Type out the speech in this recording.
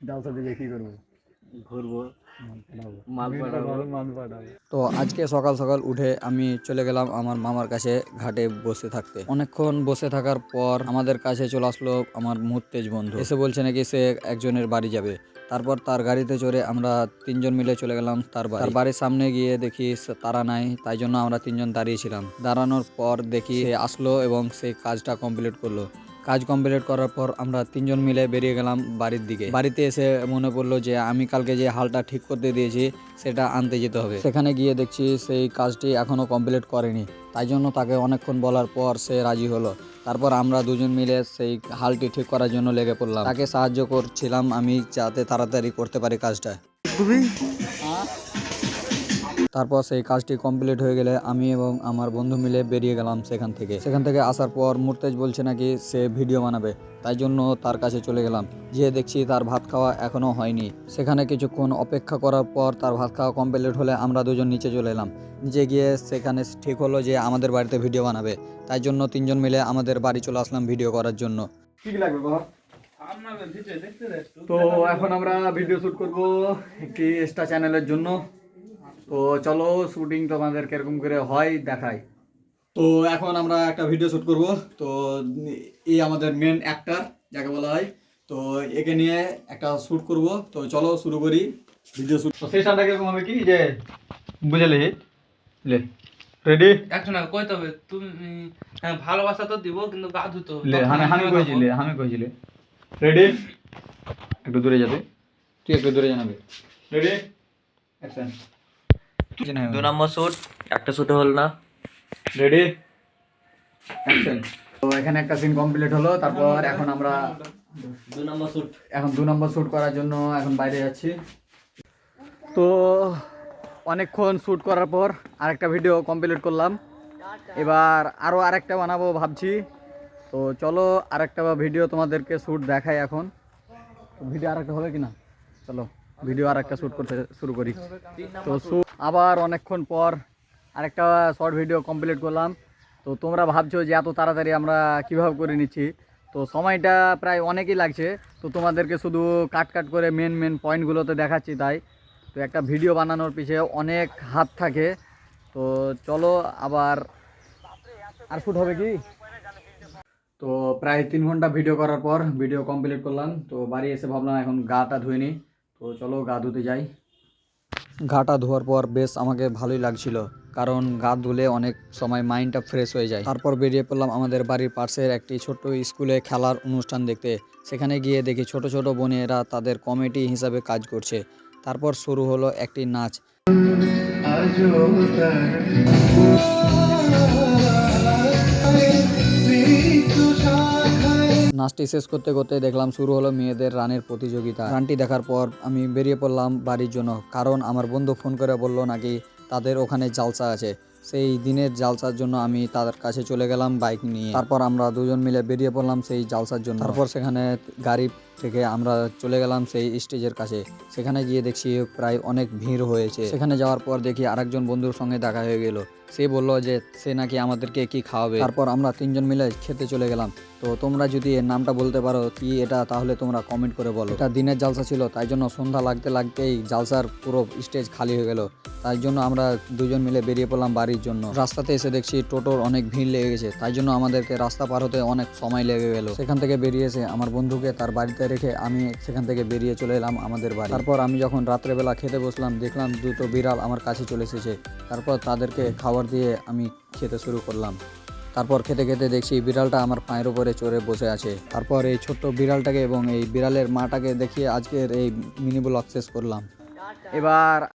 জালসা দিকে কি করবো? ঘুরবো, মাল পাঠাবো। তো আজকে সকাল সকাল উঠে আমি চলে গেলাম আমার মামার কাছে ঘাটে বসে থাকতে। অনেকক্ষণ বসে থাকার পর আমাদের কাছে চলে আসলো আমার মুত্তেজ বন্ধু। এসে বলছে নাকি সে একজনের বাড়ি যাবে। তারপর তার গাড়িতে চড়ে আমরা তিনজন মিলে চলে গেলাম তার বাড়ির সামনে গিয়ে দেখি তারা নাই, তাই জন্য আমরা তিনজন দাঁড়িয়েছিলাম। দাঁড়ানোর পর দেখি সে আসলো এবং সেই কাজটা কমপ্লিট করলো। কাজ কমপ্লিট করার পর আমরা তিনজন মিলে বেরিয়ে গেলাম বাড়ির দিকে। বাড়িতে এসে মনে পড়লো যে আমি কালকে যে হালটা ঠিক করতে দিয়েছি সেটা আনতে যেতে হবে। সেখানে গিয়ে দেখছি সেই কাজটি এখনো কমপ্লিট করেনি, তাই জন্য তাকে অনেকক্ষণ বলার পর সে রাজি হলো। তারপর আমরা দুজন মিলে সেই হালটি ঠিক করার জন্য লেগে পড়লাম। তাকে সাহায্য করছিলাম আমি যাতে তাড়াতাড়ি করতে পারি কাজটা। তারপর সেই কাজটি কমপ্লিট হয়ে গেলে আমি এবং আমার বন্ধু মিলে বেরিয়ে গেলাম সেখান থেকে আসার পর মুর্তেজ বলছে নাকি সে ভিডিও বানাবে, তাই জন্য তার কাছে চলে গেলাম। গিয়ে দেখছি তার ভাত খাওয়া এখনো হয়নি। সেখানে কিছুক্ষণ অপেক্ষা করার পর তার ভাত খাওয়া কমপ্লিট হলে আমরা দুজন নিচে চলে এলাম। নিচে গিয়ে সেখানে ঠিক হলো যে আমাদের বাড়িতে ভিডিও বানাবে, তাই জন্য তিনজন মিলে আমাদের বাড়ি চলে আসলাম ভিডিও করার জন্য। কি লাগবে বাবা? তো এখন আমরা ভিডিও শুট করব একটি ইনস্টা চ্যানেলের জন্য। তো চলো শুটিং তোমাদের কিরকম করে হয় দেখাই। তো এখন আমরা একটা ভিডিও শুট করব। তো এই আমাদের মেন অ্যাক্টর যাকে বলা হয়, তো একে নিয়ে একটা শুট করব। তো চলো শুরু করি ভিডিও শুট। তো সেশনটা কিরকম হবে কি যে বুঝলি লে রেডি একজন কইতে হবে তুমি ভালোবাসা তো দিব কিন্তু গা ধুতে হবে। লে আমি কইছিলে রেডি একটু দূরে যাবে, তুই একটু দূরে জানাবে। Ready action. 2 নম্বর শুট, একটা শুটে হল না। Ready action. তো এখানে একটা সিন কমপ্লিট হলো। তারপর এখন আমরা 2 নম্বর শুট, এখন 2 নম্বর শ্যুট করার জন্য এখন বাইরে যাচ্ছি। তো অনেকক্ষণ শ্যুট করার পর আরেকটা ভিডিও কমপ্লিট করলাম। এবার আরও আরেকটা বানাবো ভাবছি। তো চলো আরেকটা ভিডিও তোমাদেরকে শ্যুট দেখাই এখন। তো ভিডিও আরেকটা হবে কি না, চলো ভিডিও আরেকটা শ্যুট করতে শুরু করি। তো শ্যুট আবার অনেকক্ষণ পর আরেকটা শর্ট ভিডিও কমপ্লিট করলাম। তো তোমরা ভাবছো যে এত তাড়াতাড়ি আমরা কীভাবে করে নিচ্ছি, তো সময়টা প্রায় অনেকই লাগছে। তো তোমাদেরকে শুধু কাট করে মেন পয়েন্টগুলোতে দেখাচ্ছি তাই। তো একটা ভিডিও বানানোর পিছে অনেক হাত থাকে। তো চলো আবার আর শ্যুট হবে কি। তো প্রায় 3 ঘন্টা ভিডিও করার পর ভিডিও কমপ্লিট করলাম। তো বাড়ি এসে ভাবলাম এখন গাটা ধুয়ে নিই। তো চলো গা ধুতে যাই। গাটা ধোয়ার পর বেশ আমাকে ভালোই লাগছিল, কারণ গা ধুলে অনেক সময় মাইন্ডটা ফ্রেশ হয়ে যায়। তারপর বেরিয়ে পড়লাম আমাদের বাড়ির পাশের একটি ছোট্ট স্কুলে খেলার অনুষ্ঠান দেখতে। সেখানে গিয়ে দেখি ছোট ছোট বোনেরা তাদের কমিটি হিসাবে কাজ করছে। তারপর শুরু হলো একটি নাচ। নাচটি শেষ করতে করতে দেখলাম শুরু হলো মেয়েদের রানের প্রতিযোগিতা। রানটি দেখার পর আমি বেরিয়ে পড়লাম বাড়ির জন্য, কারণ আমার বন্ধু ফোন করে বলল নাকি তাদের ওখানে জালসা আছে। সেই দিনের জালসার জন্য আমি তাদের কাছে চলে গেলাম বাইক নিয়ে। তারপর আমরা দুজন মিলে বেরিয়ে পড়লাম সেই জালসার জন্য। তারপর সেখানে গাড়ি থেকে আমরা চলে গেলাম সেই স্টেজের কাছে। সেখানে গিয়ে দেখছি প্রায় অনেক ভিড় হয়েছে। সেখানে যাওয়ার পর দেখি আরেকজন বন্ধুর সঙ্গে দেখা হয়ে গেল। সে বলল যে সে নাকি আমাদেরকে কি খাওয়াবে। তারপর আমরা তিনজন মিলে খেতে চলে গেলাম। তো তোমরা যদি এর নামটা বলতে পারো কি এটা, তাহলে তোমরা কমেন্ট করে বলো। এটা দিনের জালসা ছিল, তাই জন্য সন্ধ্যা লাগতেই জালসার পুরো স্টেজ খালি হয়ে গেল। তাই জন্য আমরা দুজন মিলে বেরিয়ে পড়লাম বাড়ির জন্য। রাস্তাতে এসে দেখছি টোটোর অনেক ভিড় লেগে গেছে, তাই জন্য আমাদেরকে রাস্তা পার হতে অনেক সময় লেগে গেল। সেখান থেকে বেরিয়ে এসে আমার বন্ধুকে তার বাড়িতে রেখে আমি সেখান থেকে বেরিয়ে চলে এলাম আমাদের বাড়ি। তারপর আমি যখন রাত্রেবেলা খেতে বসলাম দেখলাম দুটো বিড়াল আমার কাছে চলে এসেছে। তারপর তাদেরকে খাবার দিয়ে আমি খেতে শুরু করলাম। তারপর খেতে খেতে দেখছি বিড়ালটা আমার পায়ের উপরে চড়ে বসে আছে। তারপর এই ছোট্ট বিড়ালটাকে এবং এই বিড়ালের মাটাকে দেখিয়ে আজকের এই মিনি ব্লগ শেষ করলাম। এবার